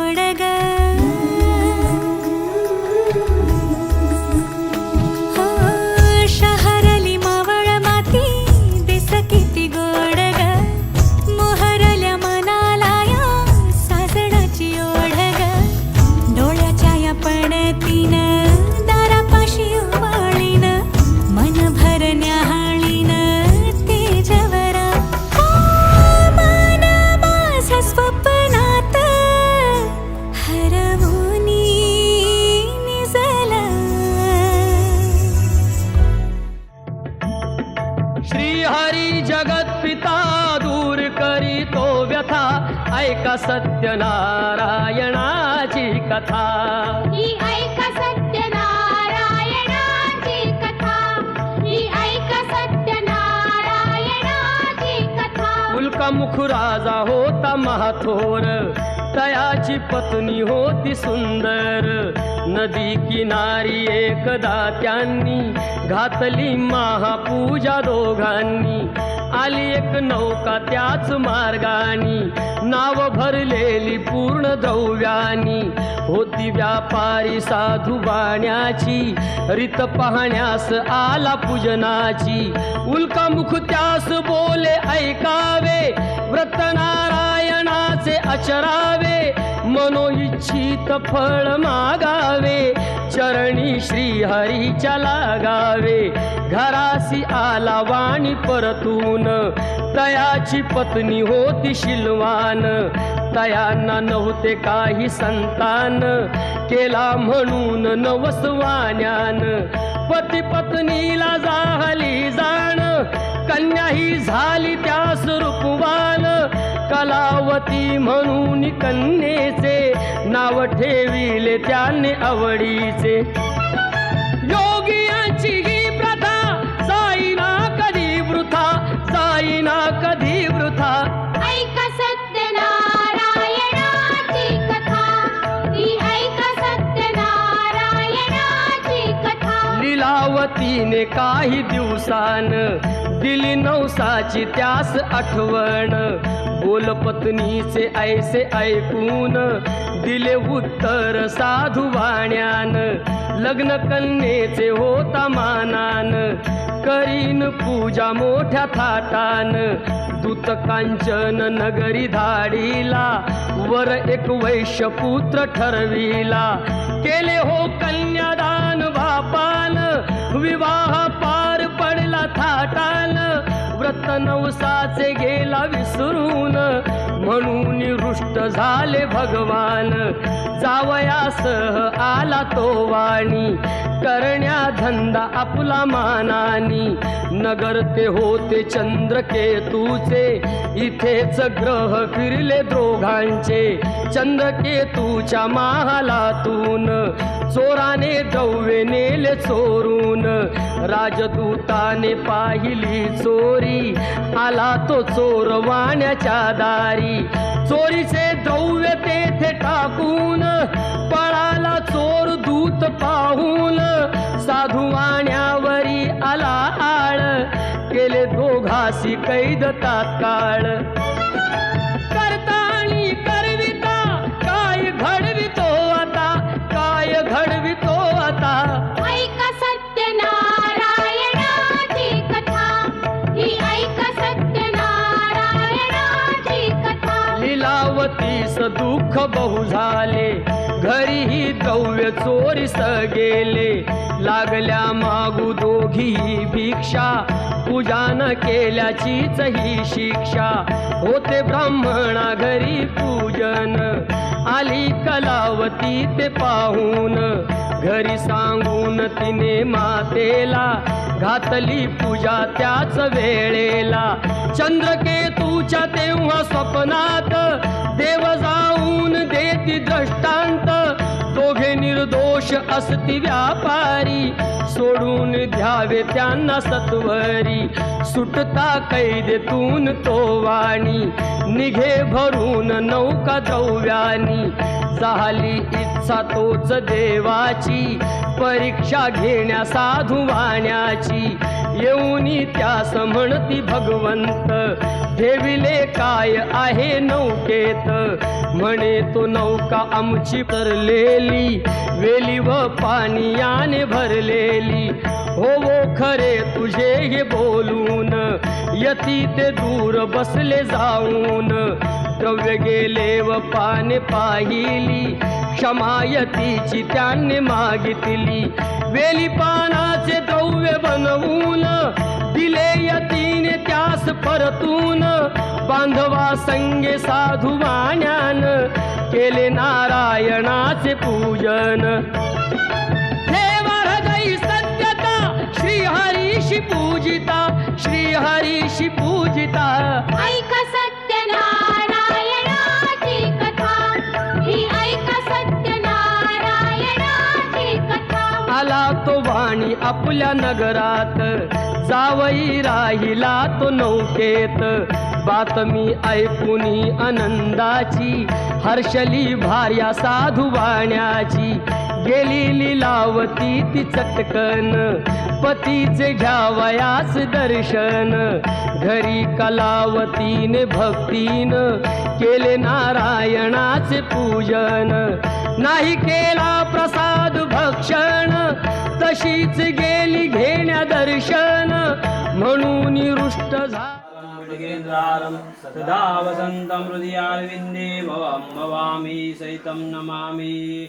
गोड ग हो शहरली मावळ माती दिस किती गोड ग मोहरल्या मनाला या सासणाची ओढ ग डोळ्याच्या या पडतीन दारापाशी उभाळीन मन भरण्या हाळीन तेजवरा मन माझा स्वप्नात हरवूनी निजला श्रीहरी जगत पिता दूर करी तो व्यथा ऐका सत्यनारायणाची कथा ही ऐका सत्यनारायणाची कथा ही ऐका सत्यनारायणाची कथा मुलकामुख राजा होता महाथोर तयाची पत्नी होती सुंदर नदी किनारी एकदा त्यांनी घातली महापूजा दोघांनी आली एक नौका त्याच मार्गानी नाव भरलेली पूर्ण द्रव्यानी होती व्यापारी साधू बाण्याची रीत पाहण्यास आला पूजनाची उल्कामुख त्यास बोले ऐकावे व्रत नारायणाचे आचरावे मनोइच्छित फळ मागावे चरणी श्रीहरीच्या लागावे घरासी आला वाणी परतून तयाची पत्नी होती शिलवान तयांना नव्हते काही संतान केला म्हणून नवसवाण्यान पती पत्नीला झाली जाण कन्या ही झाली त्यास रूपवान कलावती म्हणून कन्येचे नाव ठेविले त्याने आवडीचे योगियांची ही प्रथा जाईना कधी वृथा जाईना कधी वृथा ऐका सत्यनारायणाची कथा ही ऐका सत्यनारायणाची कथा लीलावतीने काही दिवसान दिली नवसाची त्यास आठवण बोल पत्नीचे ऐसे ऐकून दिले उत्तर साधू वाण्यान लग्न कन्येचे होता मानान करीन पूजा मोठ्या थाटान दूत कांचन नगरी धाडीला वर एक वैश्यपुत्र ठरविला केले हो कन्यादान बापान विवाह पार पडला थाटान व्रत नवसाचे गेला विसरून म्हणून रुष्ट झाले भगवान जावयासह आला तो वाणी करण्या धंदा आपला मानानी नगर ते होते चंद्रकेतूचे इथेच ग्रह फिरले दोघांचे चंद्रकेतूच्या महालातून चोराने द्रव्ये नेले चोरून राजदूताने पाहिली चोरी आला तो चोर वाण्याच्या दारी चोरीचे द्रव्य तेथे टाकून पळाला चोर दूत पाहून साधू वाण्यावरी आला आळ केले दोघासी कैद तात्काळ करता आणि करविता काय घडवितो आता काय घडवितो आता ऐका सत्यनारायणाची कथा ही ऐका सत्यनारायणाची कथा लीलावतीस दुःख बहु झाले घरीही द्रव्य चोरीस गेले लागल्या मागू दोघी भिक्षा पूजा न केल्याचीच ही शिक्षा होते ब्राह्मणा घरी पूजन आली कलावती ते पाहून घरी सांगून तिने मातेला घातली पूजा त्याच वेळेला चंद्रकेतूच्या तेव्हा स्वप्नात देव जाऊन देती दृष्टांत दोघे निर्दोष असती व्यापारी सोडून द्यावे त्यांना सत्वरी सुटता कैदेतून तो वाणी निघे भरून नौका द्रव्यानी झाली इच्छा तोच देवाची परीक्षा घेण्या साधू वाण्याची येऊनी त्यास म्हणती भगवंत ठेविले काय आहे नौकेत, म्हणे तो नौका आमची तरलेली, वेली व पाण्याने भरलेली. हो खरे तुझे हे बोलून, यती ते दूर बसले जाऊन. द्रव्य गेले व पाने पाहिली, क्षमायतीची त्यांनी मागितली. वेली पानाचे द्रव्य बनवून, दिले यतीने त्यास परतून. बांधवा संगे साधू वाण्यान, केले नारायणाचे पूजन. देवा हृदयी सत्यता, श्री हरीशी पूजिता, श्री हरीशी पूजिता. ऐक सत्यनारायणाची कथा, ही ऐक सत्यनारायणाची कथा. आला तो वाणी आपल्या नगरात, जावई राहिला तो नौकेत. बातमी ऐकुनी आनंदाची, हर्षली भार्या साधू वाण्याची. गेली लीलावती ती चटकन, पतीचे घ्यावयास दर्शन. घरी कलावतीने भक्तीन, केले नारायणाचे पूजन. नाही केला प्रसाद भक्षण, तशीच गेली घेण्या दर्शन. म्हणून रुष्ट मृगेन्द्रारं सदा वसन्तं हृदयारविन्दे भवं भवामि सहितं नमामि.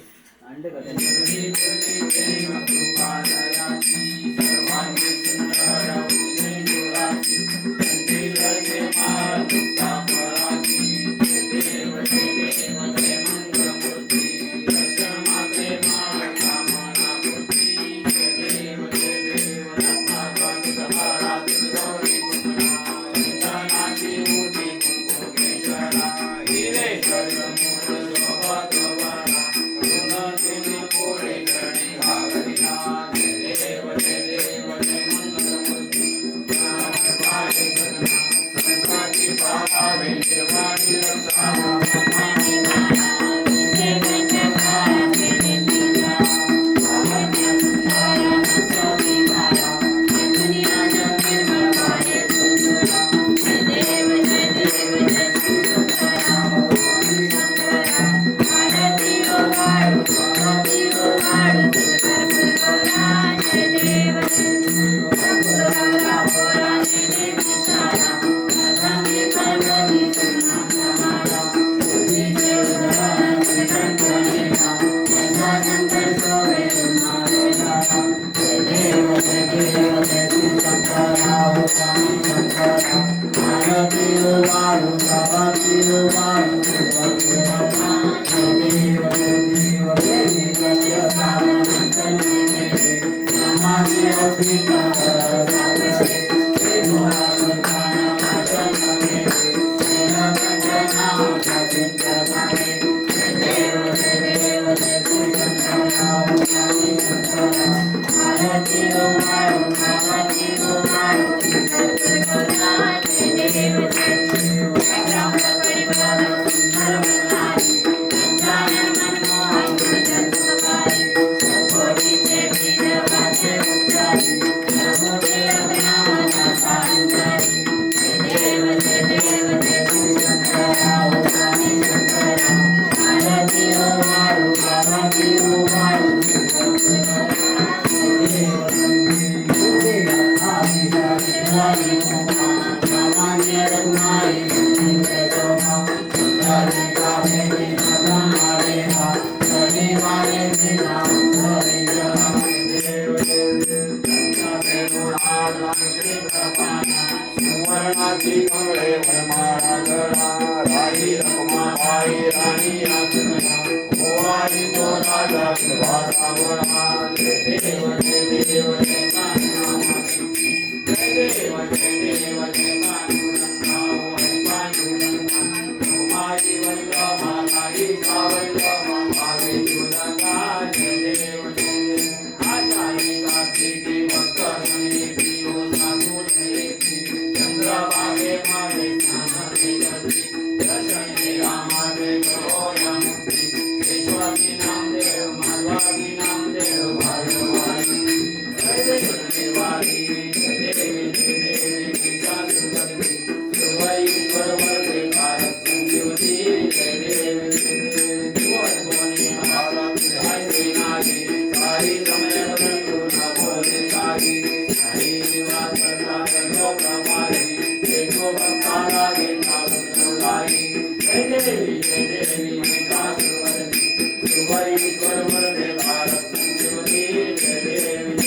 काही समय बदलतो न बोले काही काही निवास करतात लोक मारी देखो भक्ताला घेता बोलाई जय देवी दासवरणी सुभई स्वरवर दे भारत ज्योती जय देवी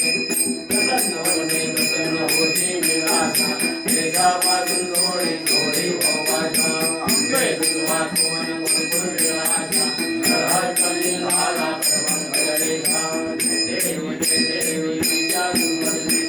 प्रसन्न वदने प्रसन्न होती निराशा देशापासून थोडी थोडी भोगाशा अंबे तुझा कोण गुण निराशा हर कली लाला प्रभं भजरेखा जय देवी विद्यावरणी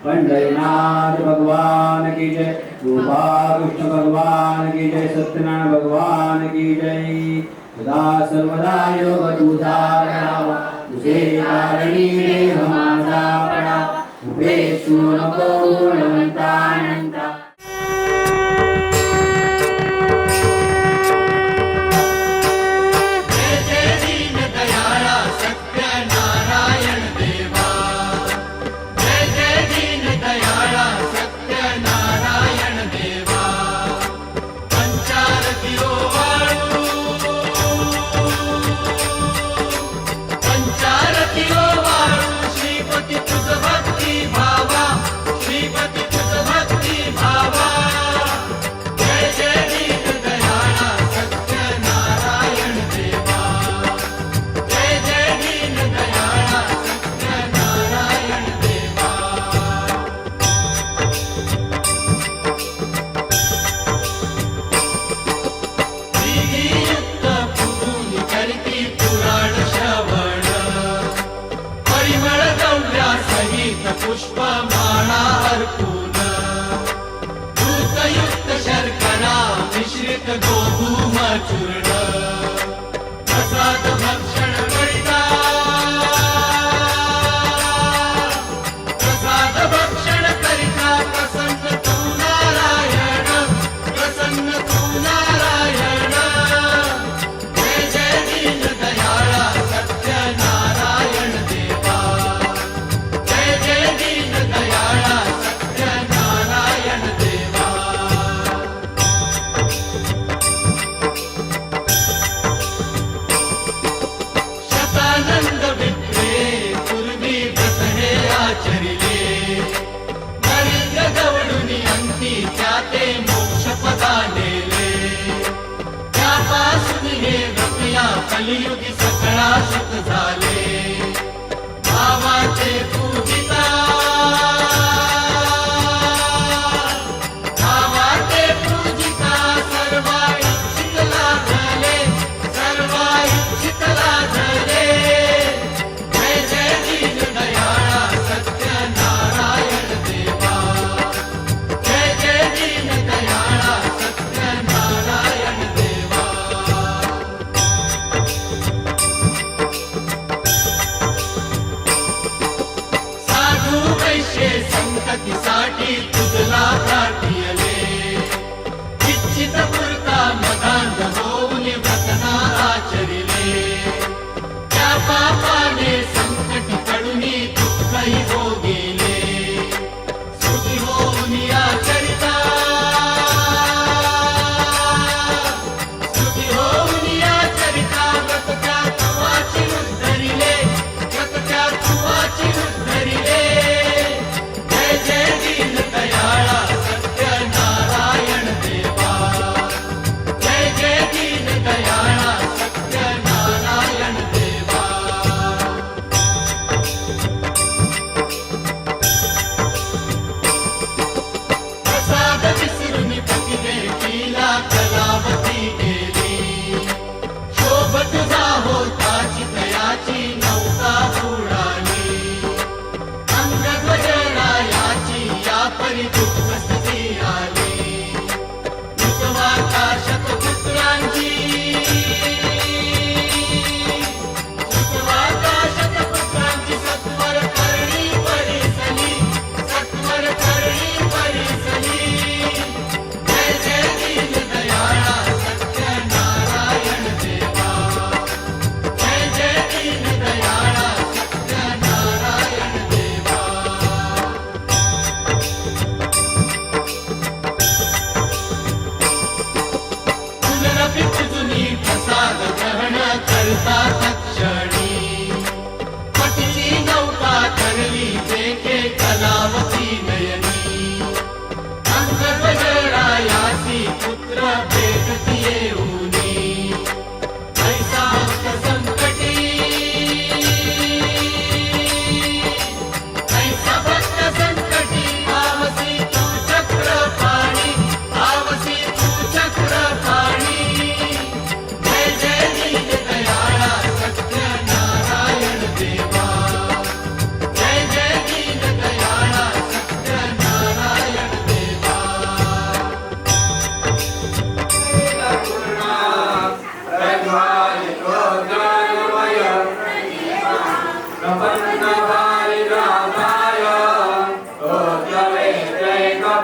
पंढरीनाथ भगवान की जय गोपाल कृष्ण भगवान की जय सत्यनारायण भगवान की जय सदा सर्वदा योग तुझा रहावा तुझे कारणी देह माझा पडावा उपेक्षू नको गुणवंता अनंता श्रीपती तुझ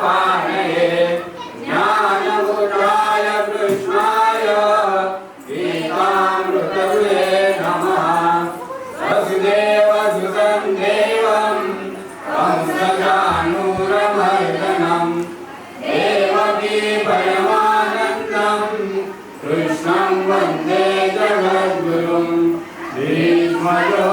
पाणये ज्ञानमुद्राय कृष्णाय गीतामृतये नमः वसुदेवसुतं देवं कंसचाणूरमर्दनं देवकी परमानन्दं कृष्णं वन्दे जगद्गुरुं भीष्मयो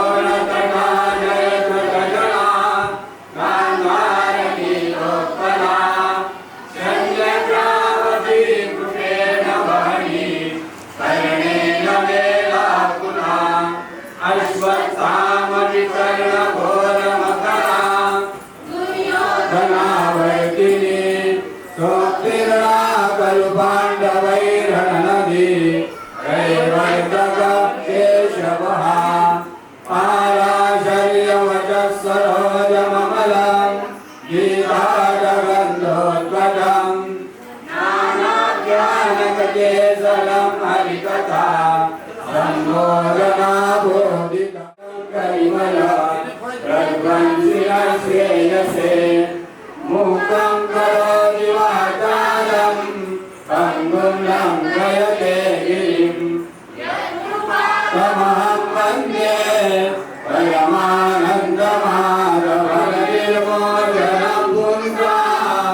मुक्तं करोति वाचालं पङ्गुं लङ्घयते गिरिं तमहं वन्दे परमानन्दमाधवनिर्मोचनं पुंसां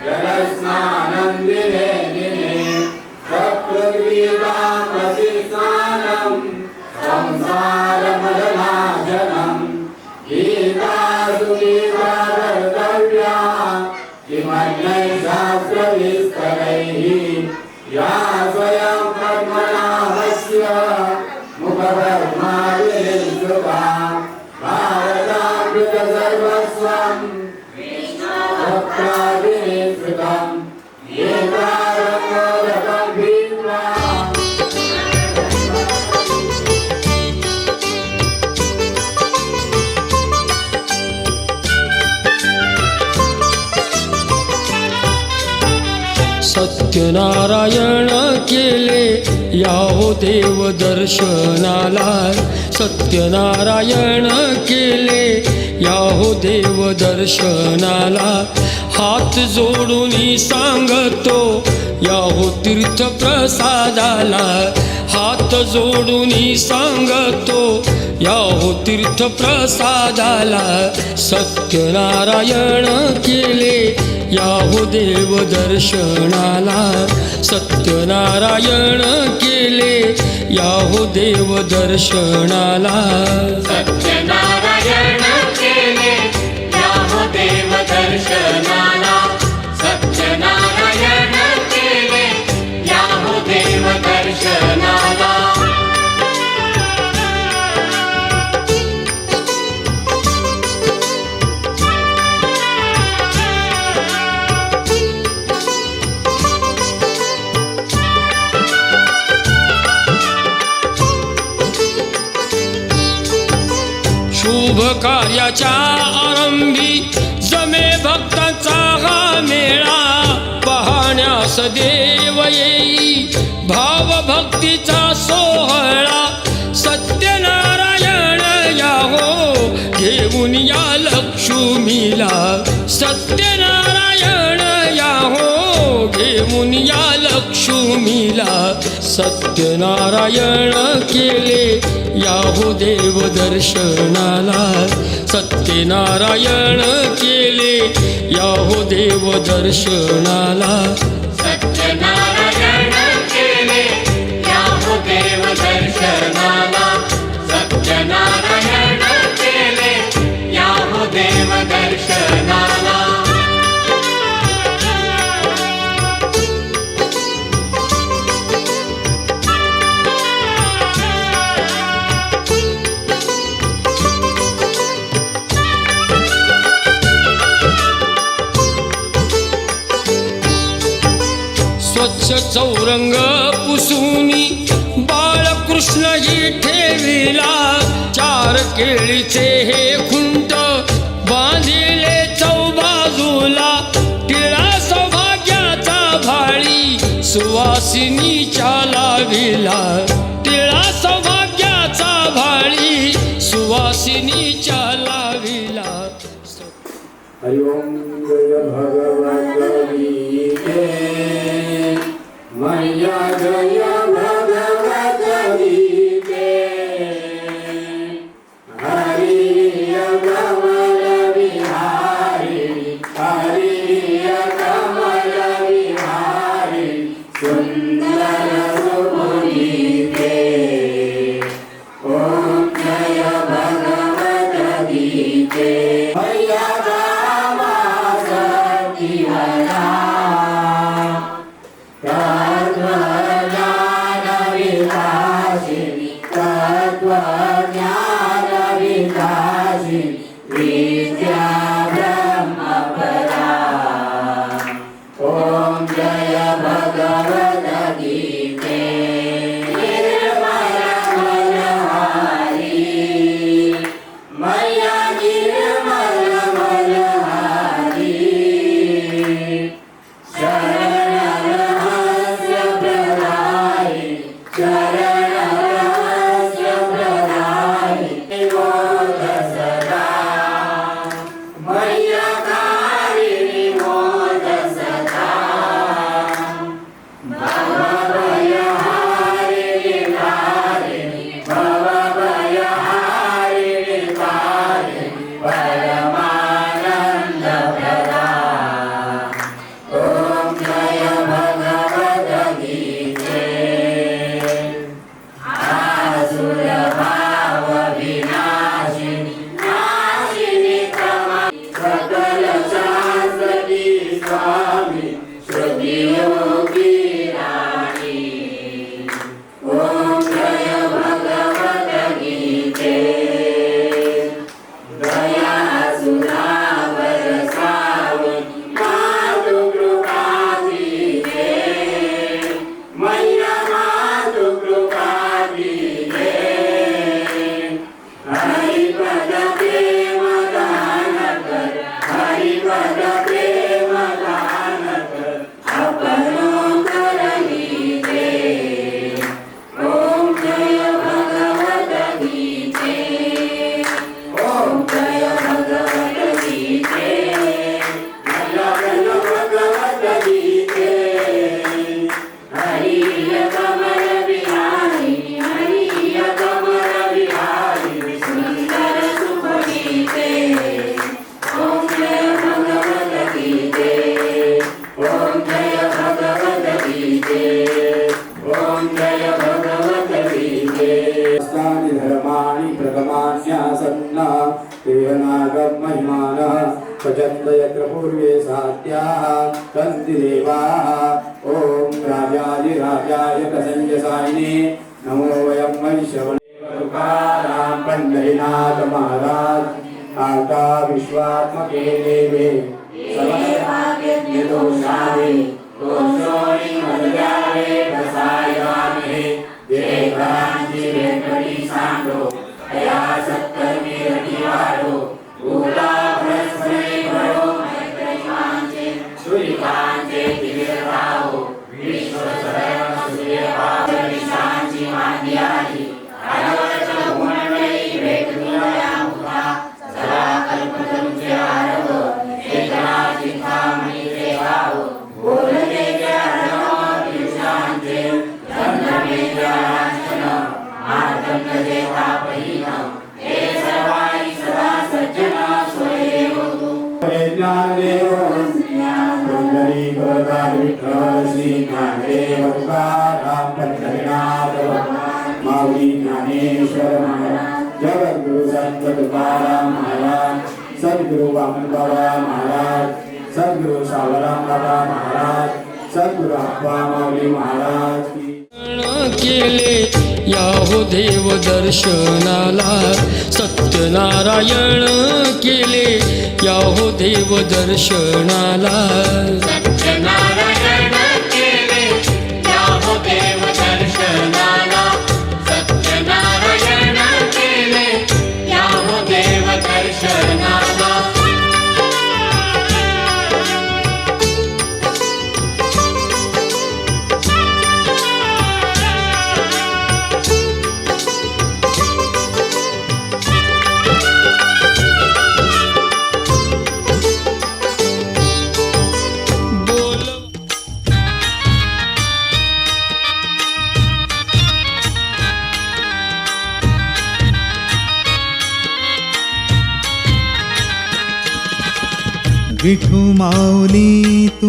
जलस्नानन्दिने दिने सत्कृतीतां प्रतिस्नानं संसारमदनाशनं गीतासुगीताकर्तव्या किमन्यैः शास्त्रविस्तरैः या स्वयं पद्मनाभस्य मुखकर्माविनिर्जुता भारतामृतसर्वस्वं भक्ताविनिर्जुतं गीतारङ्गोदकं भीत्वा सत्यनारायण केले याहो देव दर्शनाला सत्यनारायण केले याहो देव दर्शनाला हात जोडून सांगतो याहो तीर्थ प्रसादाला हात जोडून सांगतो याहो तीर्थ प्रसादाला सत्यनारायण केले याहो देव दर्शनाला सत्यनारायण केले याहो देव दर्शनाला सत्यनारायण केले याहो देव दर्शनाला सत्यनारायण केले याहो देव दर्शनाला शुभ कार्याच्या आरंभी जमे भक्तांचा हा मेळा पाहण्यास देव येई भाव भक्तीचा सोहळा सत्यनारायण याहो घेऊन या लक्ष्मीला सत्यनारायण याहो घेऊन या लक्ष्मीला सत्यनारायण केले याहो देव दर्शनाला सत्यनारायण केले याहो देव दर्शनाला सत्यनारायण केले याहो देव दर्शनाला सत्यनारायण केले याहो देव दर्शनाला स्वच्छ चौरंग पुसूनी बाळकृष्ण ही ठेविला चार केळीचे हे खुंट बांधिले चौबाजूला टिळा सौभाग्याचा भाळी सुवासिनीच्या लाविला टिळा सौभाग्याचा भाळी सुवासिनीच्या लाविला हरि ओम जय भगवान जय भगवत गीते निर्मल मनहारी मैया निर्मल मनहारी शरण रहस्य प्रदायी शरण रहस्य प्रदायी मोद सदा मैया कारिणी मोद सदा भवभयहारिणी तारिणी भवभयहारिणी तारिणी परमानंद प्रदा ओम जय भगवत गीते आसुर भाव विनाशिनी नाशिनी तमा सकल शास्त्री स्वामी श्रुति योगी रानी ओम जय भगवत गीते दया सुधा बरसावनी मातु कृपा दीजे मैया मातु कृपा दीजे हरिपद प्रेम दान कर हरिपद प्रेम दान कर अपनो कर लीजे ओम जय भगवत गीते ओम जय भगवत गीते जय भगवत गीते हरिय कमल बिहारी हरिय कमल बिहारी सुंदर शुभ गीते ओम जय भगवत गीते ओम जय भगवत गीते ओम जय भगवत गीते स्थानि धर्माणि प्रथमान्यासन्ना तेह नागं महिमानः भजन्त यत्र पूर्वे सात्याः सन्ति देवाः ॐ राजाधिराजाय कसञ्जसायिने नमो वयं वैश्रवणे तुकाराम पंढरीनाथ महाराज आता विश्वात्मके देवे सर्वभाग्यदोषादे दोषोणि मर्यादे प्रसायामहे देवांसि वेंकटी सांडो दया सत्कर्मी रतिवाडो भूला भ्रस्मे भरो मैत्रिकांचे सूर्यकांचे तिरताओ विश्व सर्व सूर्यभाव निशांची मांदियाली आयोच भुवनमयी वेदुलया मुखा सदा कल्पतरुचे आरव एकनाथी थामणी देवाओ बोलते ज्ञानो विशांचे चंद्रमे ज्ञानांचन मार्गंग देवा पहिना हे सर्वाणी सदा सज्जना स्वयेवतु ज्ञानदेव पुंडरीक विठ्ठल श्री ज्ञानदेव तुकाराम पंढरीनाथ माऊली ज्ञानेश्वर महाराज जगद्गुरु संत तुकाराम महाराज सद्गुरु वामन बाबा महाराज सद्गुरु सावराम बाबा महाराज सद्गुरु अप्पा माऊली महाराज की केले याहो देव दर्शनाला सत्यनारायण केले याहो देव दर्शनाला सत्यनारायण केले याहो देव दर्शनाला सत्यनारायण केले याहो देव दर्शनाला विठू माऊली तू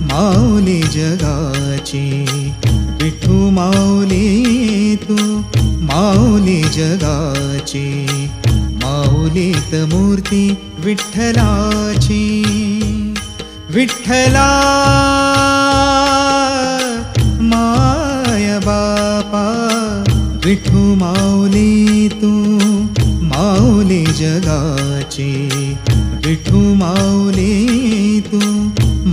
माऊली जगाची विठू माऊली तू माऊली जगाची माऊलीत मूर्ती विठ्ठलाची विठ्ठला माय बापा विठू माऊली तू माऊली जगाची विठू माऊली तू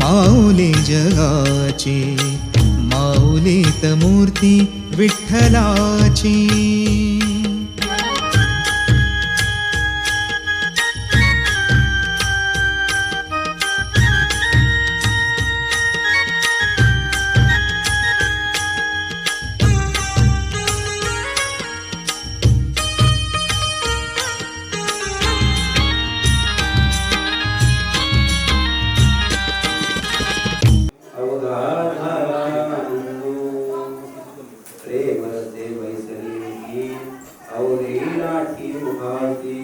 माऊली जगाची, माऊलीत मूर्ती विठ्ठलाची. प्रेम से वैसली औरी लाठी मुखाती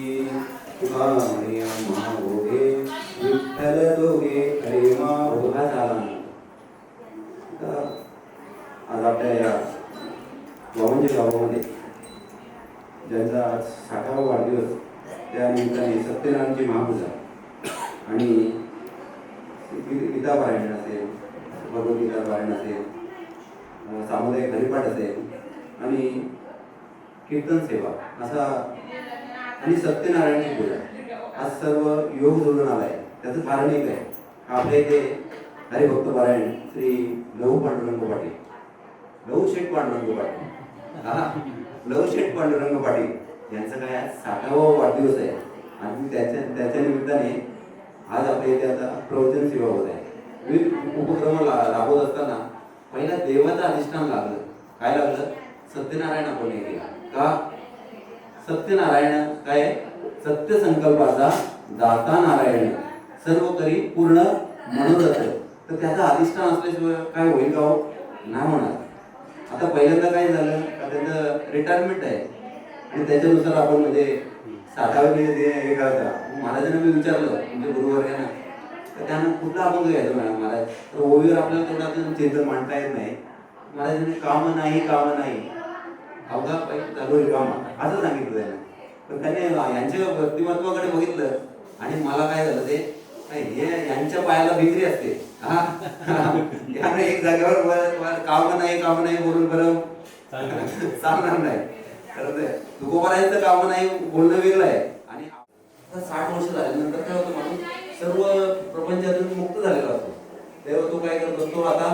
तुकामणी मागोगे विठ्ठल दोगे अरे मागोगा झाला. आज आपल्या या गावांच्या गावामध्ये ज्यांचा आज 60वा वाढदिवस त्या निमित्ताने सत्यनारायणची महापूजा आणि गीता पारायण असेल, भगवद्गीता पारायण असेल, सामुदायिक हरिपाठ असेल आणि कीर्तन सेवा असा आणि सत्यनारायणची पूजा हा सर्व योग जोडून आलाय. त्याचं कारण एक आहे, आपल्या इथे हरिभक्त पारायण श्री लहू पांडुरंग पाटील, लहू शेठ पांडुरंग पाटील, लहू शेठ पांडुरंग पाटील यांचं काय आज 60वा वाढदिवस आहे आणि त्याच्या निमित्ताने आज आपल्या इथे आता प्रवचन सेवा होत आहे. विविध उपक्रम राबवत असताना पहिला देवाचं अधिष्ठान लागलं. काय लागलं? सत्यनारायण आपण हे केला का? सत्यनारायण काय? सत्य संकल्पाचा दाता नारायण, सर्व करी पूर्ण मनोरथ. तर त्याचं अधिष्ठान असल्याशिवाय काय होईल का? नाही होणार. आता पहिल्यांदा काय झालं का, त्याचं रिटायरमेंट आहे आणि त्याच्यानुसार आपण म्हणजे 60वे हे करायचा. महाराजांना मी विचारलं म्हणजे गुरुवर्गांना, तर त्यानं कुठला अभंग घ्यायचा मॅडम महाराज? तर ओवीवर आपल्याला तेवढा चिंतन मांडता येत नाही. महाराजांनी कामं नाही अवघा पाहिजे चालू कामं असं सांगितलं त्याने. पण त्याने यांच्या व्यक्तिमत्वाकडे बघितलं आणि मला काय झालं ते हे यांच्या पायाला भित्री असते. त्यामुळे एक जागेवर कामं नाही बोलून बरं चालणार नाही. खरं तुकोबारायचं कामं नाही बोलणं वेगळं आहे. आणि 60 वर्ष झाल्यानंतर काय होतं, माणूस सर्व प्रपंचातून मुक्त झालेला असतो. तेव्हा तो काय करत असतो, आता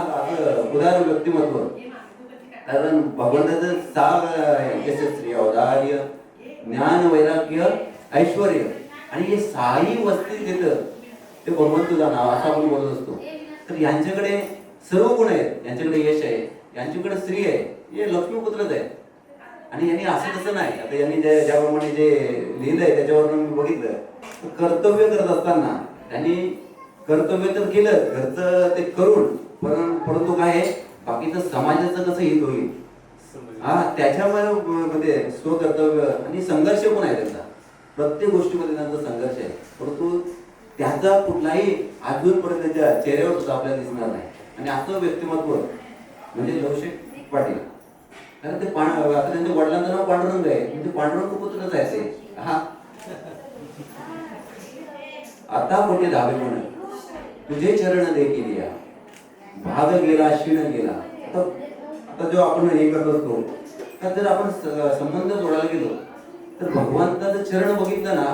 उदार व्यक्तिमत्व. कारण भगवंताचं 6 यशस्वी औदार्य, ज्ञान, वैराग्य, ऐश्वर आणि हे 6ही वस्ती देतं ते भगवंत तुझं नाव असं आपण बोलत असतो. तर यांच्याकडे सर्व गुण आहेत. यांच्याकडे यश आहे, यांच्याकडे स्त्री आहे, हे लक्ष्मीपुत्रच आहे. आणि यांनी असं तसं नाही. आता यांनी ज्याप्रमाणे जे लिहिलंय त्याच्यावरून मी बघितलं, कर्तव्य करत असताना त्यांनी कर्तव्य तर केलं घरचं ते करून, परंतु काय आहे बाकीचं समाजाचं कसं हित होईल त्याच्यामध्ये स्वकर्तव्य आणि संघर्ष पण आहे त्यांचा. प्रत्येक गोष्टीमध्ये त्यांचा संघर्ष आहे, परंतु त्याचा कुठलाही अजूनपर्यंत त्यांच्या चेहऱ्यावर सुद्धा आपल्याला दिसणार नाही. आणि असं व्यक्तिमत्व म्हणजे लहू शेठ पाटील. कारण ते आता त्यांच्या वडिलांचं नाव पांडुरंग आहे, म्हणजे पांडुरंग पुत्रच आहे ते. आता मोठे धावे म्हण तुझे चरण दे केली भाग गेला क्षीण गेला. आता जो आपण हे करत असतो, तर जर आपण संबंध जोडायला गेलो तर भगवंताचं चरण बघितलं ना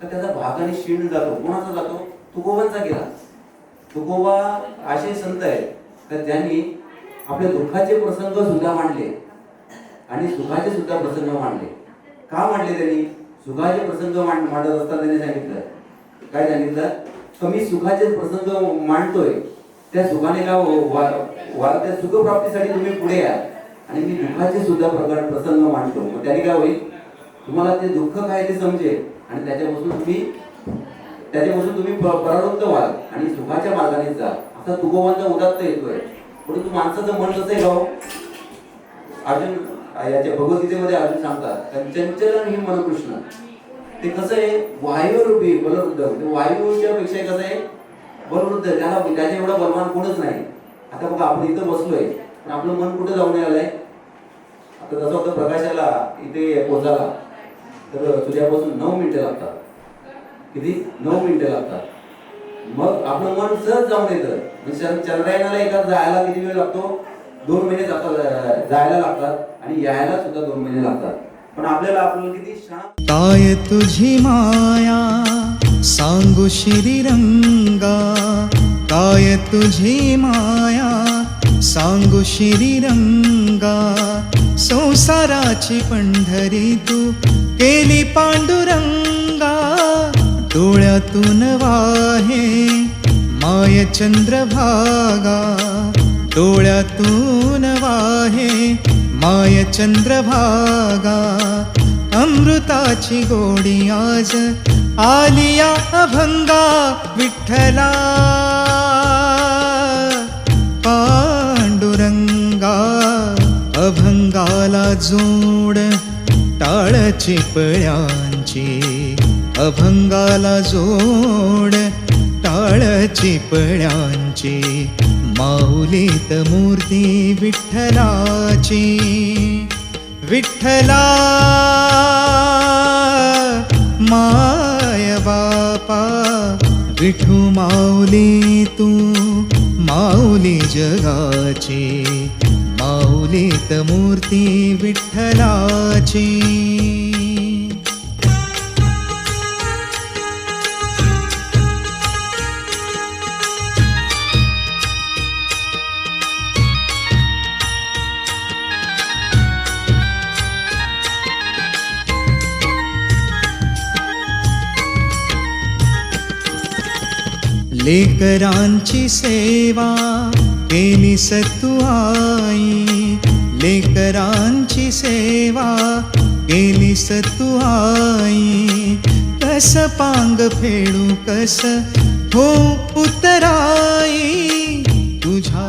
तर त्याचा भाग आणि क्षीण जातो. कोणाचा जातो? तुकोबांचा गेला. तुकोबा असे संत आहेत तर ज्यांनी आपल्या दुःखाचे प्रसंग सुद्धा मांडले आणि सुखाचे सुद्धा प्रसंग मांडले. का मांडले त्यांनी? सुखाचे प्रसंग मांडत असताना त्यांनी सांगितलं, काय सांगितलं? मी सुखाचे प्रसंग मांडतोय, त्या सुखाने का त्या सुखप्राप्तीसाठी तुम्ही पुढे या आणि मी दुःखाचे सुद्धा प्रसंग मांडतो. मग त्याने काय होईल, तुम्हाला ते दुःख काय ते समजेल आणि त्याच्यापासून तुम्ही परावृत्त व्हाल आणि सुखाच्या मार्गाने जा. असा तुकोबांचा उदात्त येतोय. परंतु माणसाचं मन कसं आहे गाव? अर्जुन याच्या भगवद्गीतेमध्ये अर्जुन सांगतात, चंचलन ही मन कृष्ण. ते कसं आहे, वायुरूपी बलवृद्ध. वायूच्या पेक्षा कसं आहे, बलवृद्ध. त्याच्या एवढा बलवान कोणच नाही. आता बघा आपण इथं बसलोय पण आपलं मन कुठे जाऊन आलंय? आता जसं होतं प्रकाशाला इथे पोहोचायला तर सूर्यापासून 9 मिनिटं लागतात. किती? 9 मिनिटं लागतात. मग आपलं मन सहज जाऊन येतं. चंद्रायनाला एका जायला किती वेळ लागतो? 2 महिने जायला लागतात आणि यायला सुद्धा 2 महिने लागतात. पण आपल्याला किती क्षण काय तुझी माया सांगू श्रीरंगा, काय तुझी माया सांगू श्रीरंगा, संसाराची पंढरी तू केली पांडुरंगा. डोळ्यातून वाहे माय चंद्रभागा, डोळ्यातून वाहे माय चंद्रभागा. अमृताची गोडी आज आलिया अभंगा, विठ्ठला पांडुरंगा. अभंगाला जोड टाळ चिपळ्यांची, अभंगाला जोड टाळ चिपळ्यांची. माऊलीत मूर्ती विठ्ठलाची, विठ्ठला माय बापा. विठू माऊली तू माऊली जगाची, माऊलीत मूर्ती विठ्ठलाची. लेकरांची सेवा केली सतू आई, लेकरांची सेवा केली सतू आई. कस पांग फेडू कस हो उतराई तुझ्या.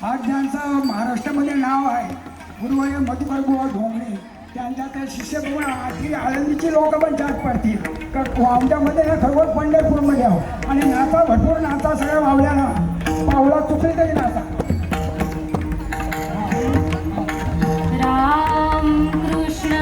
आज ज्यांचं महाराष्ट्रामध्ये नाव आहे गुरुवर्य मधुकर बुवा ढोंगणे, त्यांच्या त्या शिष्य बघून आधी आळंदीची लोक पण जात पडतील तर आमच्यामध्ये ना खरोखर पंढरपूरमध्ये आहो आणि नाता भरपूर नाता सगळ्या मावल्याला पावला चुकली तरी नाता. राम कृष्ण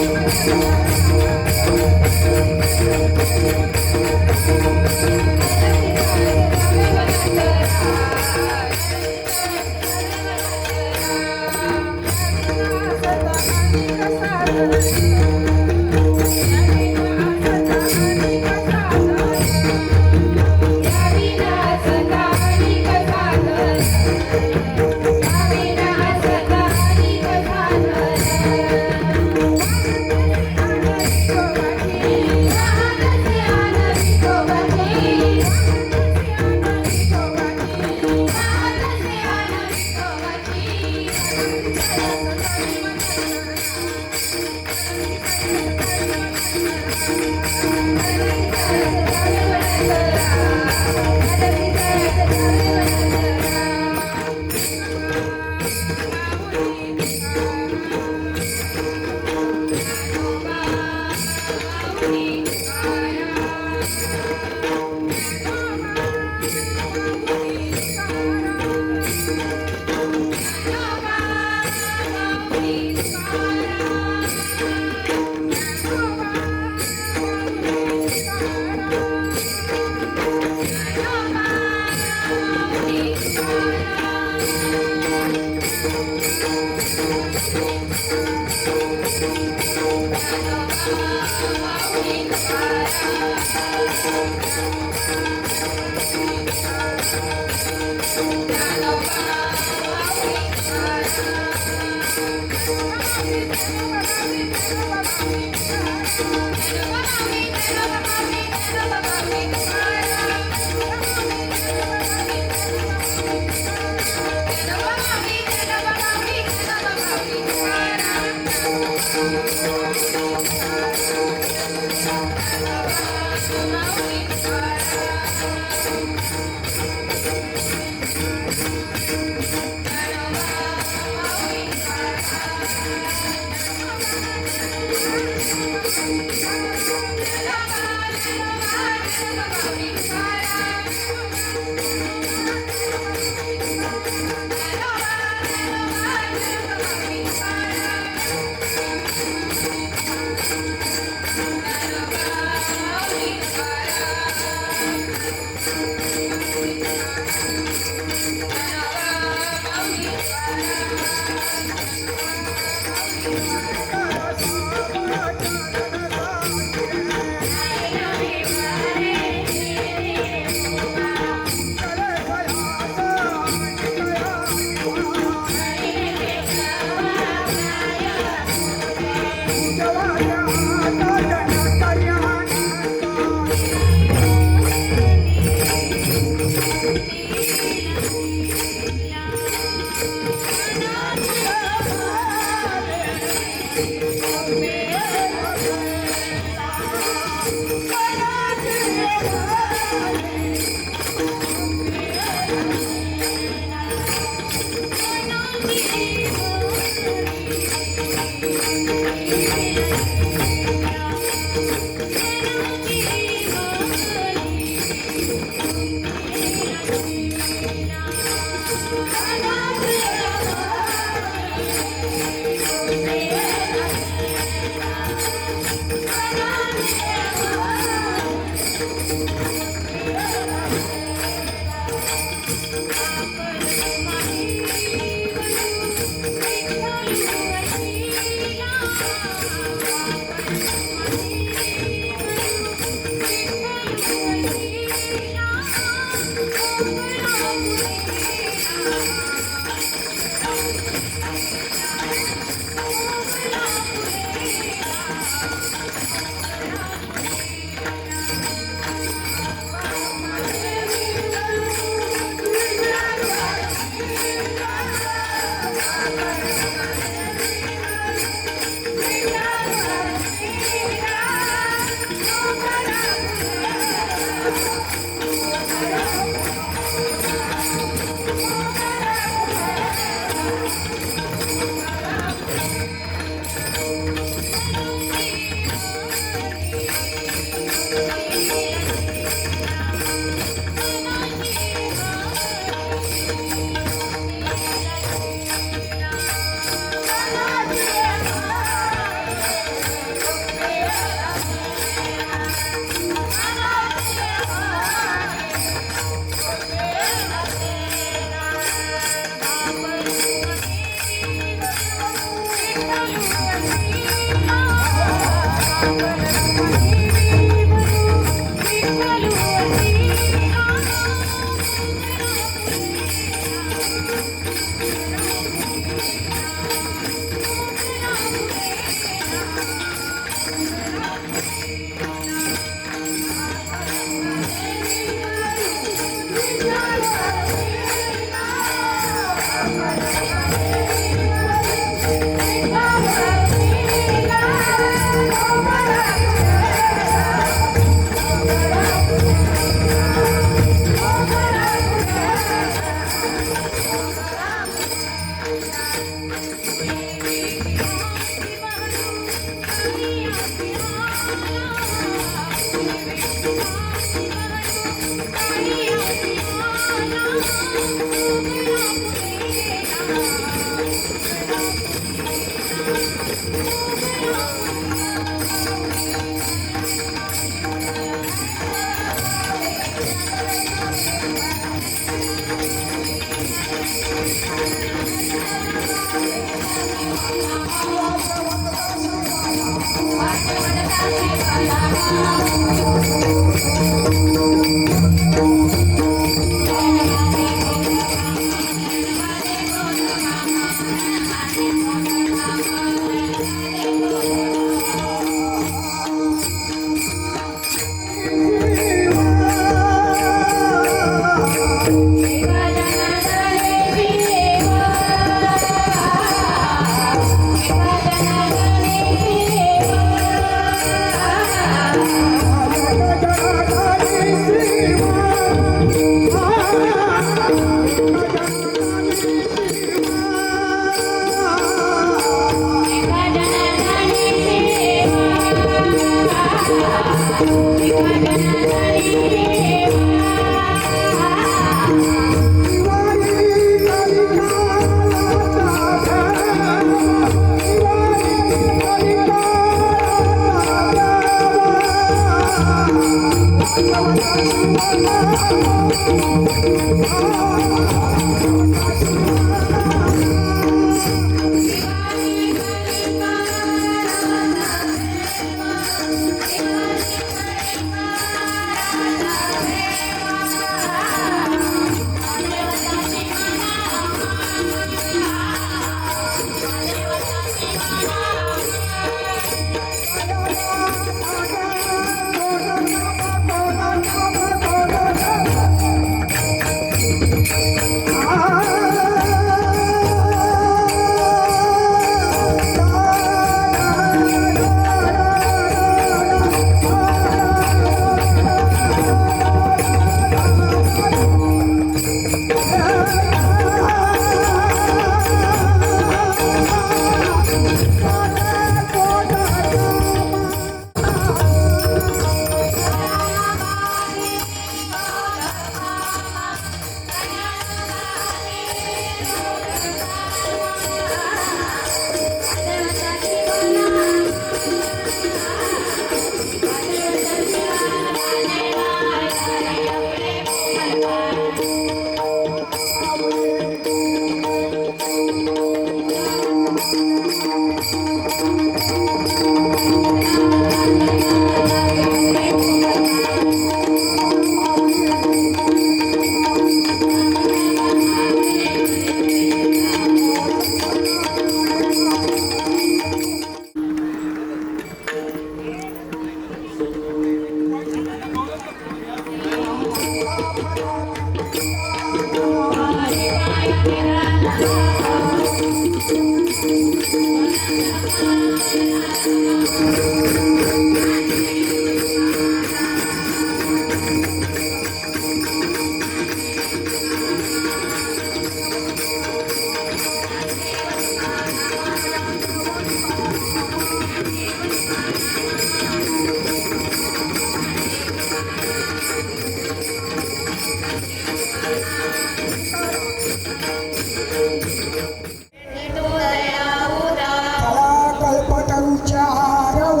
कल्पतरुचारव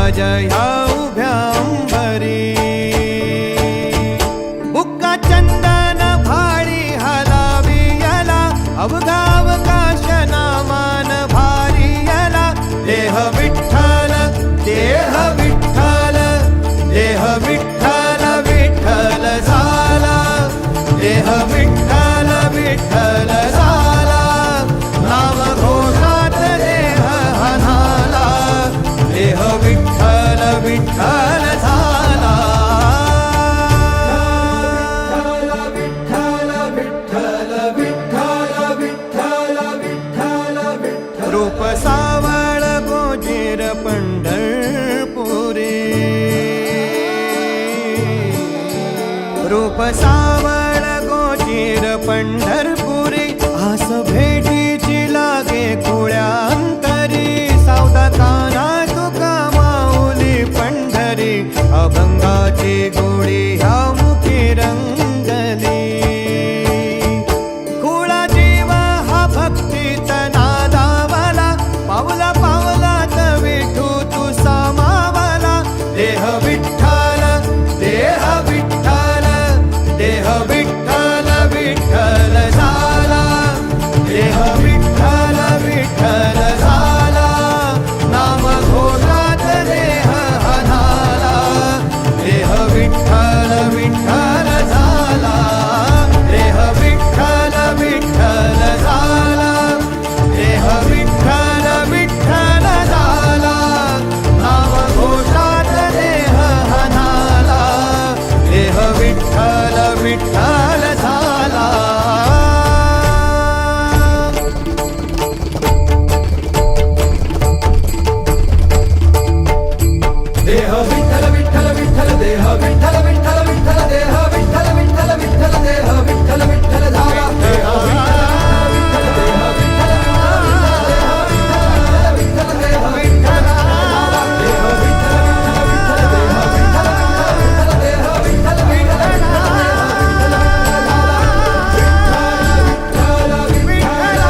राजया उभ्या अंबरी बुक्का चंदन भाळी हलावी याला अवघावकाश नामान भारी याला देह विठ्ठल देह विठ्ठल देह विठ्ठल विठ्ठल झाला देह विठ्ठल विठ्ठल झाला नाम घोषात देह हनाला देह विठ्ठल विठ्ठल झाला विठ्ठल विठ्ठल विठ्ठल विठ्ठल विठ्ठल विठ्ठल रूप सावळ गोजीर पंढरपुरी रूप सावळ गोजीर पंढरपुरी आस भेटीची लागे खुळ्या अंतरी सावता काना तुका माऊली पंढरी अभंगाची गोळी ह्या मुखी रंगली कुळा जीव हा भक्तीत नादावला पावला पावलात विठू तू सामावला देह विठ्ठल देह विठ्ठल देह विठ्ठल विठ्ठल झाला देह विठ्ठल विठ्ठल झाला नाम घोषात देह हनाला देह विठ्ठल विठ्ठल झाला देह विठ्ठल विठ्ठल झाला देह विठ्ठल विठ्ठल झाला नाम घोषात देह हनाला देह विठ्ठल विठ्ठल झाला देह विठ्ठल विठ्ठल विठ्ठल देह विठ्ठल विठ्ठल विठ्ठल देह विठ्ठल विठ्ठल विठ्ठल देह विठ्ठल विठ्ठल झाला देह विठ्ठल देह विठ्ठल विठ्ठल देह विठ्ठल झाला देह विठ्ठल देह विठ्ठल विठ्ठल देह विठ्ठल विठ्ठल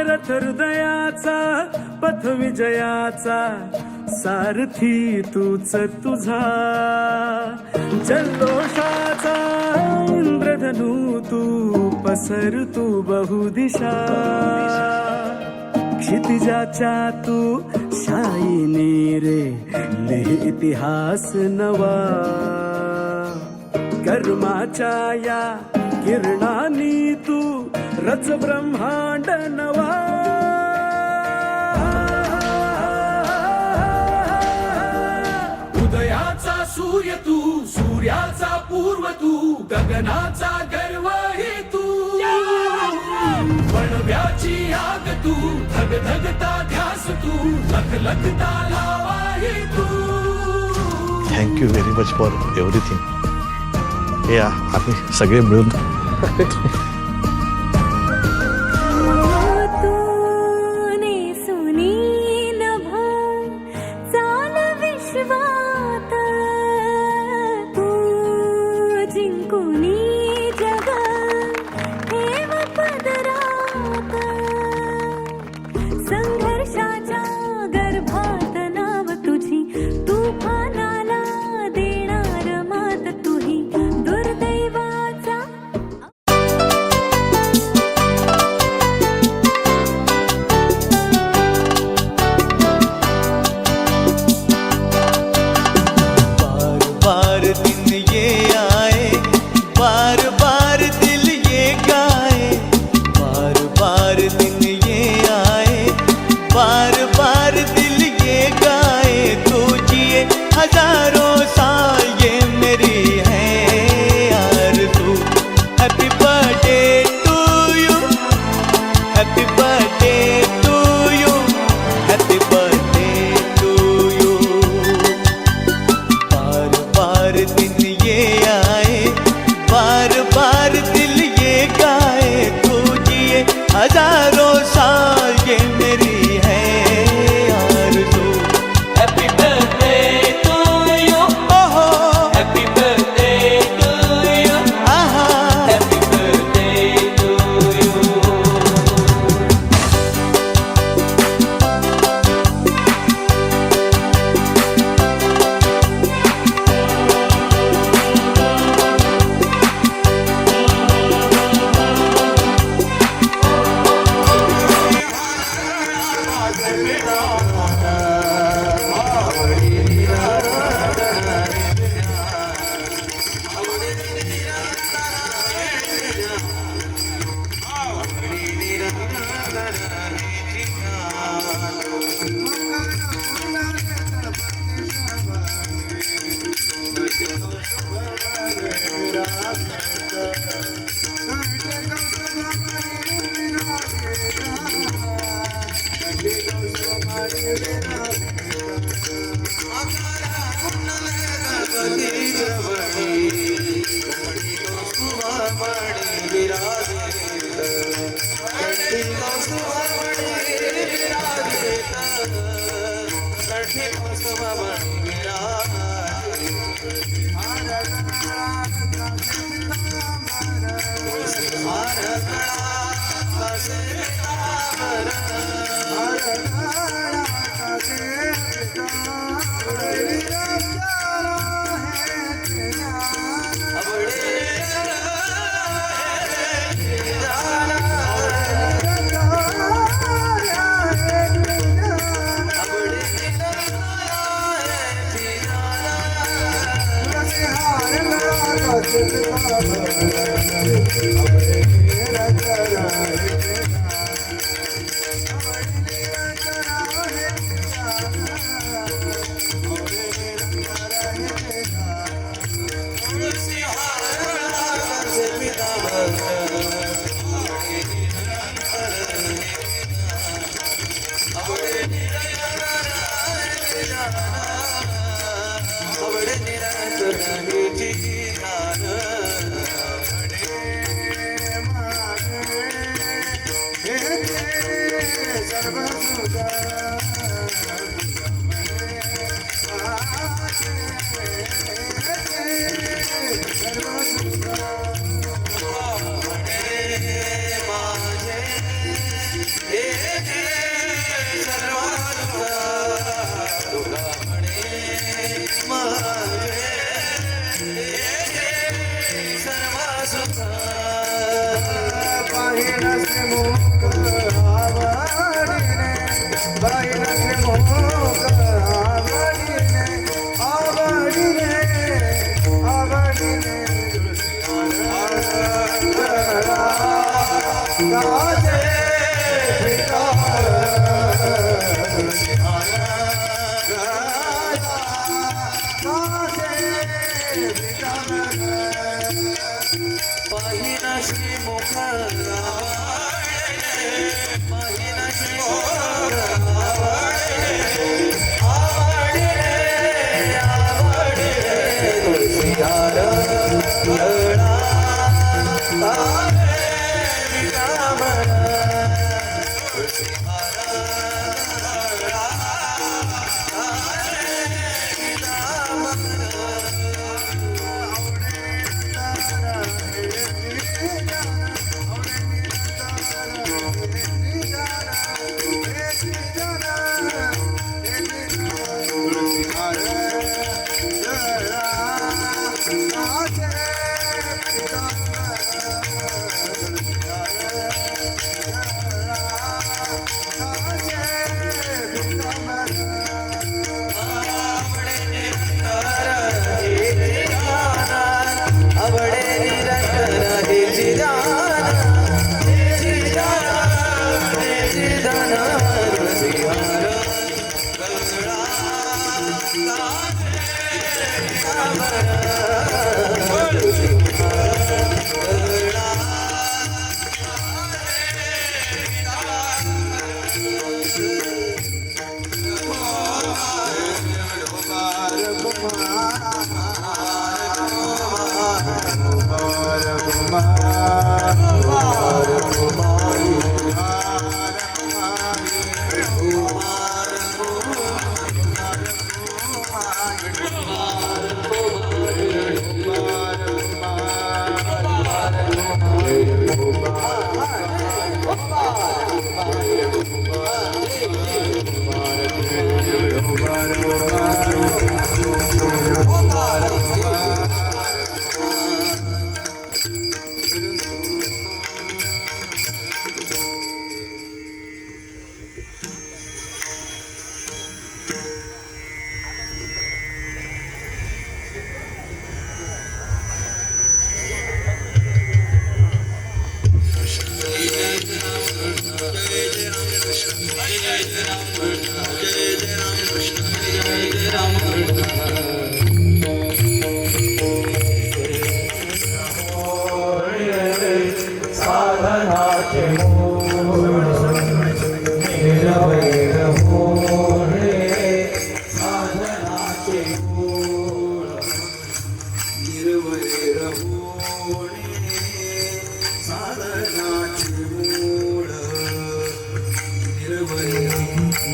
रथ हृदयाचा पथ विजयाचा सारथी तूच तुझा जल्लोषाचा इंद्रधनू तू पसर तू बहुदिशा क्षितिजाच्या तू शाईनी रे लिह इतिहास नवा कर्माच्या या किरणानी तू रच ब्रह्मांड नवा उदयाचा सूर्य तू सूर्याचा पूर्व तू गगनाचा गर्व हे तू वणव्याची आग तू धगधगता ध्यास तू लखलखता लावा हे तू thank you very much for everything हे आम्ही सगळे मिळून तूने सुनी नभ चाल विश्वात तू जिंकुनी जग ठेव पदरात संघर्षाच्या गर्भात नाव तुझी तुफानाला देणार मात तुही दुर्दैवाचा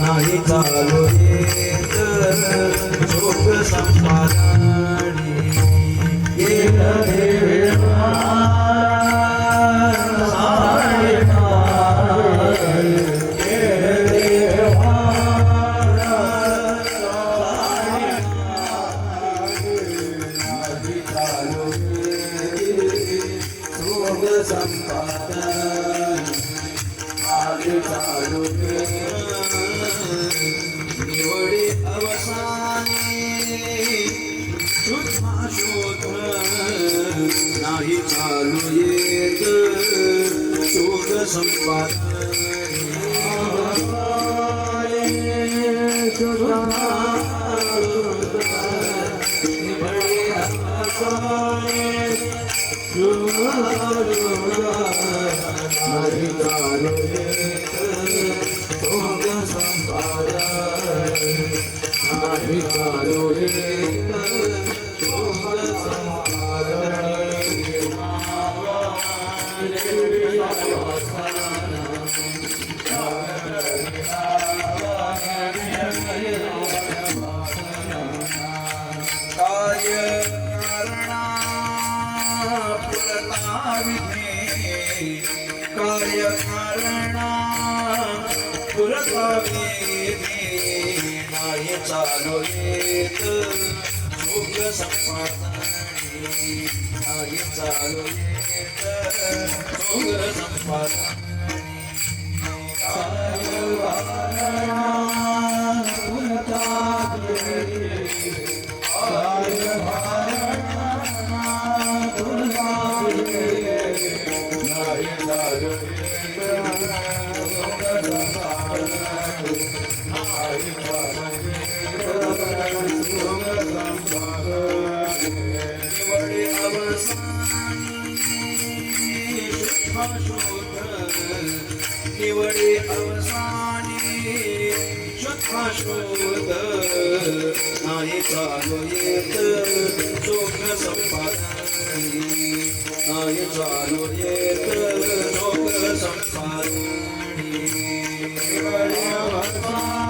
नाही चालू येत संपादनी एक देवा निवडे अवसानी शोध नाही चालू येत शोध कार्यकारणा नाही चालू येत शोध संपादनी नाही चालू येत शोध संपादनी निवडे अवसानी शुद्ध शोध नाही चालू येत शोक संपादनी नाही चालू येत शोक संपादनी निवडे अवसानी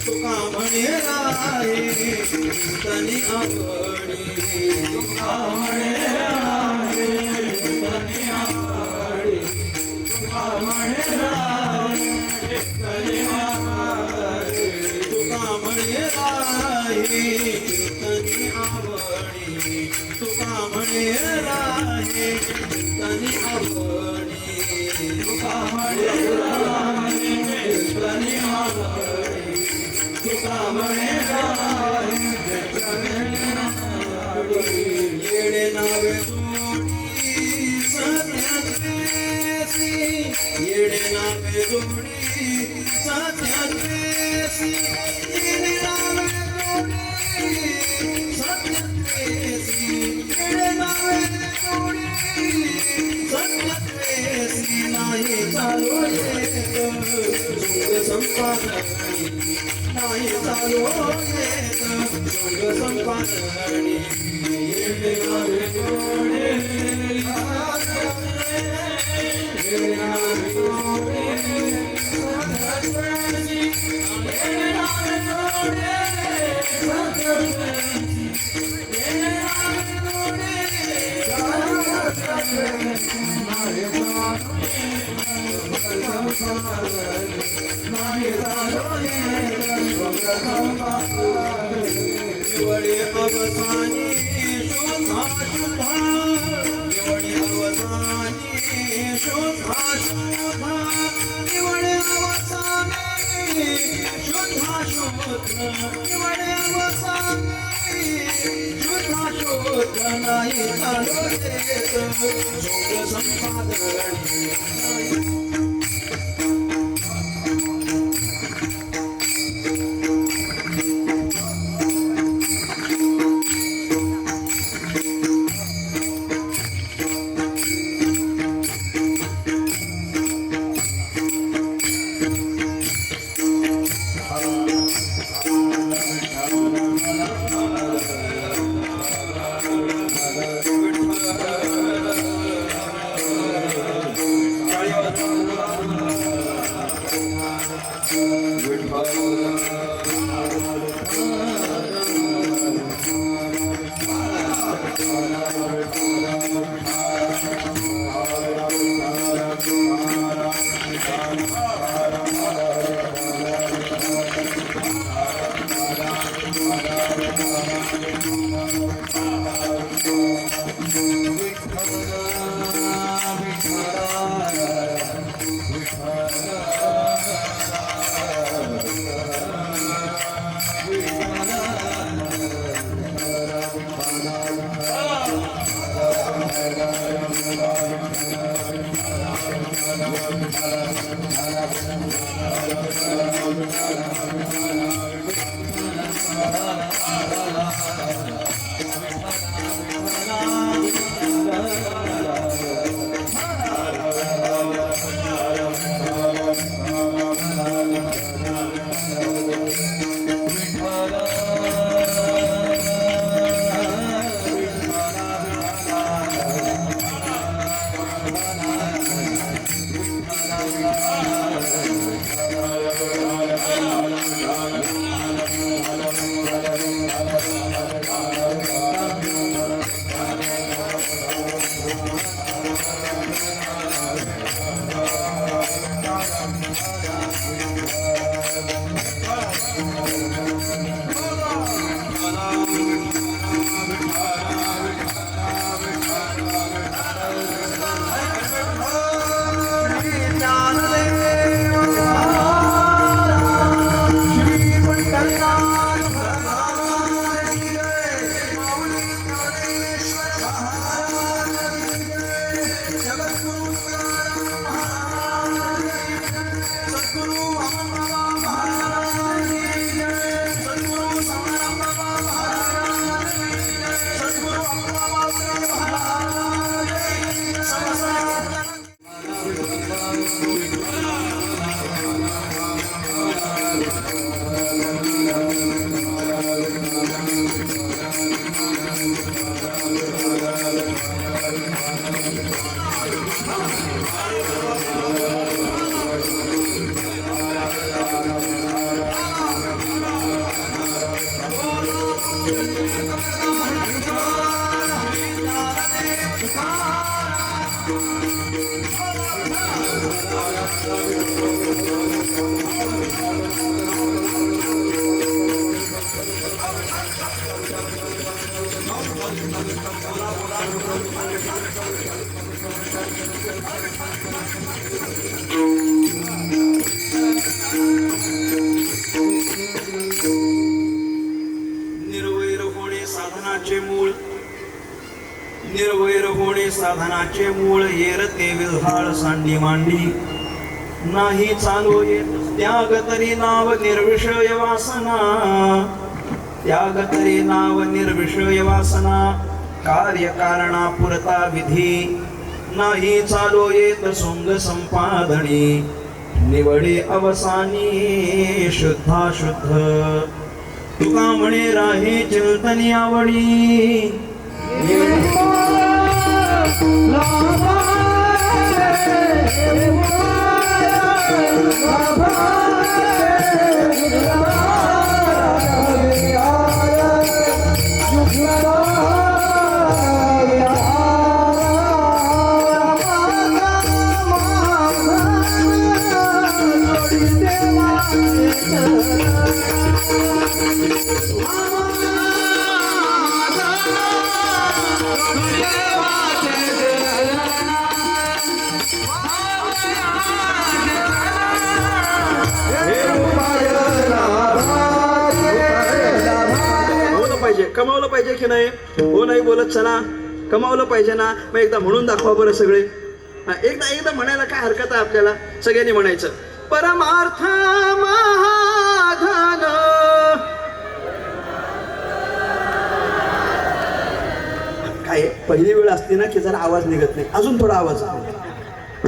तुका म्हणे राये तनी आवडी तुका म्हणे राये तनी आवडी तुका म्हणे राये तनी आवडी तुका म्हणे राये तनी आवडी तुका म्हणे राये तनी आवडी तुका म्हणे राये तनी आवडी तुका म्हणे राये तनी आवडी तुका म्हणे राये तनी आवडी येडे नावे जोडी सत्याद्वेसी येडे नावे जोडी सत्याद्वेसी येडे नावे जोडी सत्याद्वेसी येडे नावे जोडी सत्याद्वेसी नाही चालू येत शोध संपादनी नाही चालू येत शोध संपादनी येडे नावे जोडी येडे नावे जोडी सत्याद्वेसी येडे नावे जोडी निवडे अवसानी शोधा शोधा निवडे अवसानी शोधा शोधा निवडे अवसानी शोधा शोधा निवडे अवसानी शोधा शोधा नाही चालू येत शोध संपादनी निर्वैर होणे साधनाचे मूळ, निर्वैर होणे साधनाचे मूळ, येरते विल्हाळ सांडी मांडी, नाही चालू येत त्याग तरी नाव निर्विषय वासना, त्याग तरी नाव निर्विषय वासना, कार्य कारणा पुरता विधी, नाही चालू येत सोंग संपादणी, निवडे अवसानी शुद्धा शुद्ध, तुका म्हणे राहे चिंतनी आवडी, कमावलं पाहिजे की नाही? हो नाही बोलत चला, कमावलं पाहिजे ना. मग एकदा म्हणून दाखवा बरं सगळे. एकदा म्हणायला काय हरकत आहे आपल्याला? सगळ्यांनी म्हणायचं, परमार्थ महाधन. काय पहिली वेळ असते ना की जरा आवाज निघत नाही, अजून थोडा आवाज.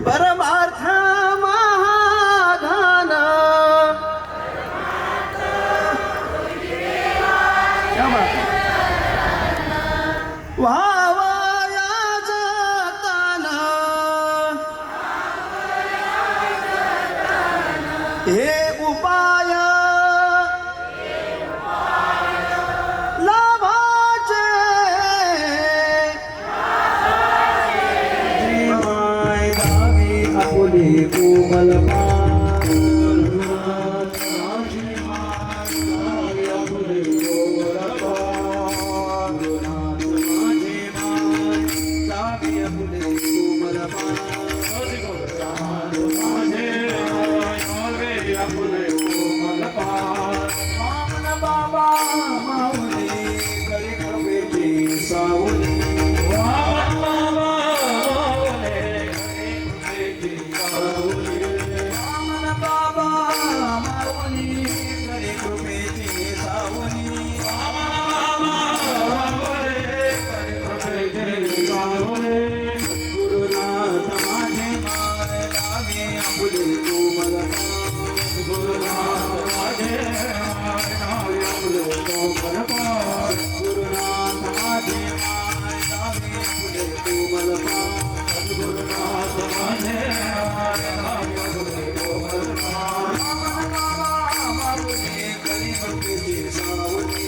परमार्थ महाधन गुरुनाथ माझे माय जावे पुढे तू बलवान गुरुनाथ माझे माय जावे पुढे तू बलवान मारुनी करी भक्तीची सावली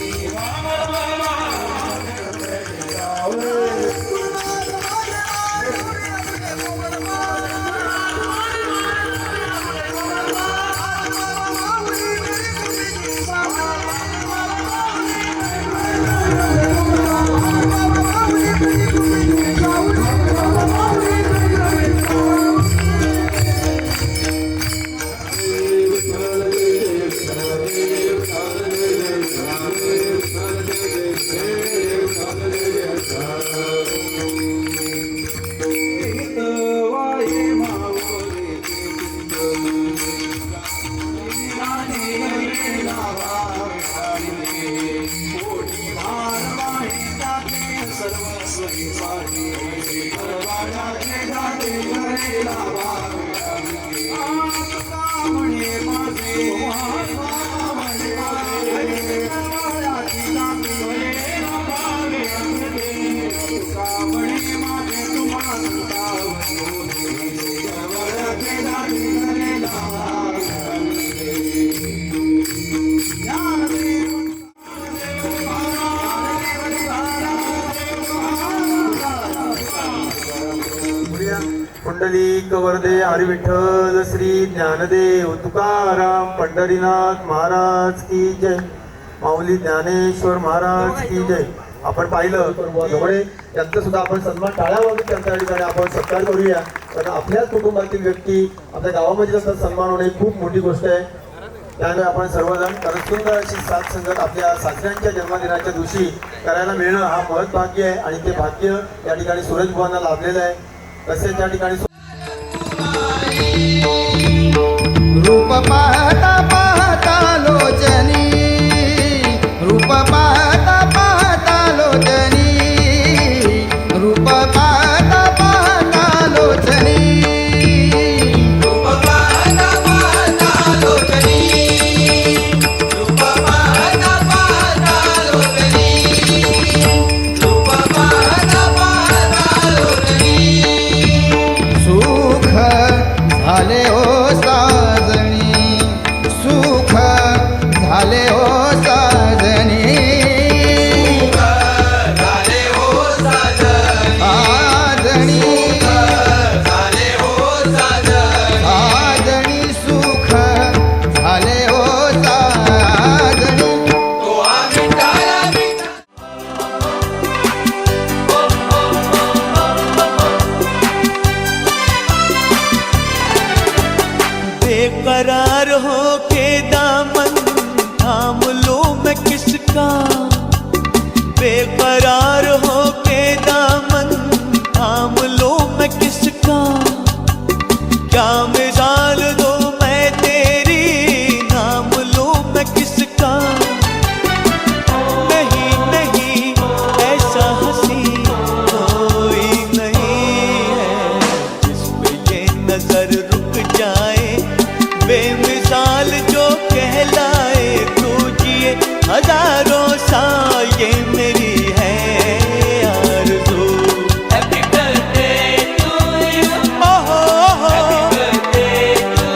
पुंडलिक वरदे हरी विठ्ठल श्री ज्ञानदेव तुकाराम पंढरीनाथ महाराज की जय माऊली ज्ञानेश्वर महाराज की जय. आपण पाहिलं जवळे यांचा सुद्धा आपण सन्मान टाळ्या वाजून त्यांच्या ठिकाणी आपण सत्कार करूया. कारण आपल्याच कुटुंबातील व्यक्ती आपल्या गावामध्ये असतात सन्मान होणे खूप मोठी गोष्ट आहे. त्यामुळे आपण सर्वजण कारण सुंदर अशी साथ संगत आपल्या सासऱ्यांच्या जन्मदिनाच्या दिवशी करायला मिळणं हा महत् भाग्य आहे आणि ते भाग्य या ठिकाणी सूरज बुवांना लाभलेलं आहे. तसेच त्या ठिकाणी रूप पाहता पाहता लोचनी रूप पाहता पाहता लोचनी रूप पाहता पाहता लोचनी रूप पाहता पाहता लोचनी रूप पाहता पाहता लोचनी रूप पाहता पाहता लोचनी सुख झाले हो साजणी सुख झाले हो साजणी झाले हो साजणी झाले हो साजणी सुख झाले हो साजणी तो आम्ही बेकरार हो के दामन थाम लो मैं किसका बेकरार हो के दामन थाम लो मैं किसका क्या मिसाल दो मैं तेरी नाम लो मैं किसका नहीं नहीं ऐसा हंसी कोई नहीं है जिस पे ये नजर रुक जाए बेमिसाल जो कहलाए तू जिए हजारों साल ये मेरी है आरज़ू. हैप्पी बर्थडे टू यू ओहो हैप्पी बर्थडे टू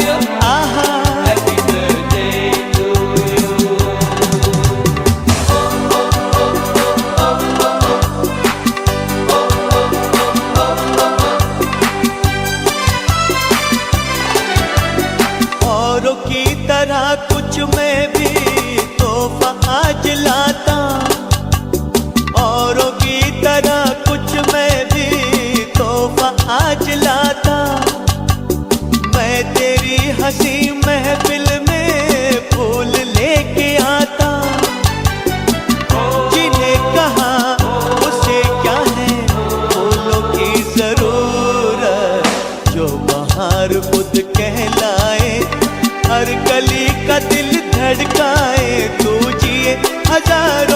यू आहा हैप्पी बर्थडे टू यू. औरों की तरह कुछ मैं भी तोहफा आज लाता औरों की तरह कुछ मैं भी तोहफा आज लाता मैं तेरी हंसी महफिल में फूल लेके आता जिन्हें कहा उसे क्या है फूलों की जरूरत जो बाहर खुद कहलाए हर गली का दिल धड़काए तू जिए हजार